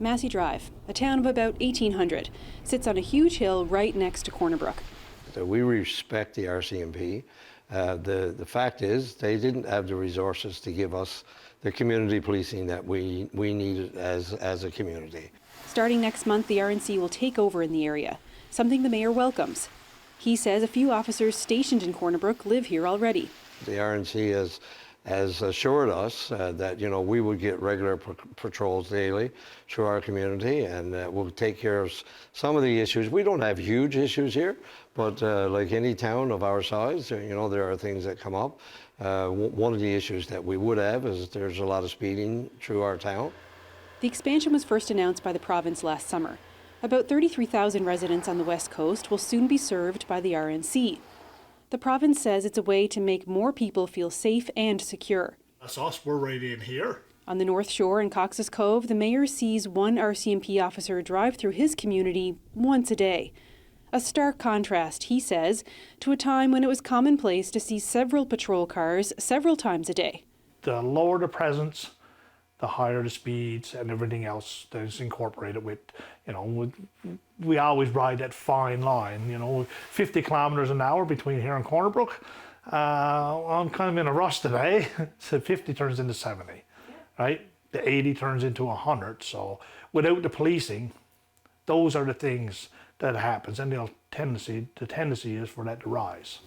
Massey Drive, a town of about 1,800, sits on a huge hill right next to Corner Brook. We respect the RCMP. The fact is they didn't have the resources to give us the community policing that we needed as a community. Starting next month, the RNC will take over in the area, something the mayor welcomes. He says a few officers stationed in Corner Brook live here already. The RNC has assured us that we would get regular patrols daily through our community, and we'll take care of some of the issues. We don't have huge issues here, but like any town of our size, there are things that come up. One of the issues that we would have is there's a lot of speeding through our town. The expansion was first announced by the province last summer. About 33,000 residents on the West Coast will soon be served by the RNC. The province says it's a way to make more people feel safe and secure. That's us, we're right in here. On the North Shore in Cox's Cove, the mayor sees one RCMP officer drive through his community once a day. A stark contrast, he says, to a time when it was commonplace to see several patrol cars several times a day. The lower the presence, the higher the speeds and everything else that is incorporated with, we always ride that fine line, 50 kilometers an hour between here and Corner Brook. I'm kind of in a rush today, so 50 turns into 70, right? The 80 turns into 100. So without the policing, those are the things that happens, and the tendency is for that to rise.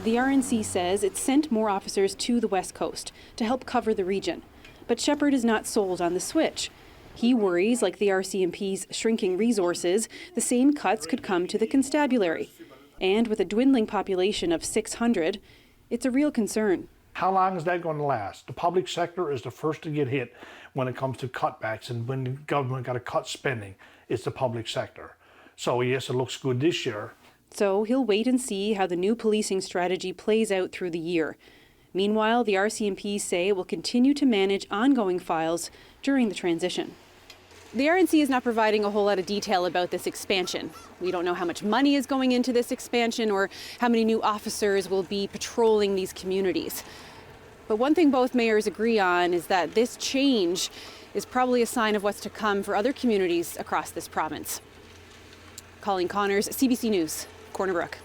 The RNC says it sent more officers to the West Coast to help cover the region. But Shepherd is not sold on the switch. He worries, like the RCMP's shrinking resources, the same cuts could come to the constabulary. And with a dwindling population of 600, it's a real concern. How long is that going to last? The public sector is the first to get hit when it comes to cutbacks, and when the government got to cut spending, it's the public sector. So yes, it looks good this year. So he'll wait and see how the new policing strategy plays out through the year. Meanwhile, the RCMP say it will continue to manage ongoing files during the transition. The RNC is not providing a whole lot of detail about this expansion. We don't know how much money is going into this expansion or how many new officers will be patrolling these communities. But one thing both mayors agree on is that this change is probably a sign of what's to come for other communities across this province. Colleen Connors, CBC News, Corner Brook.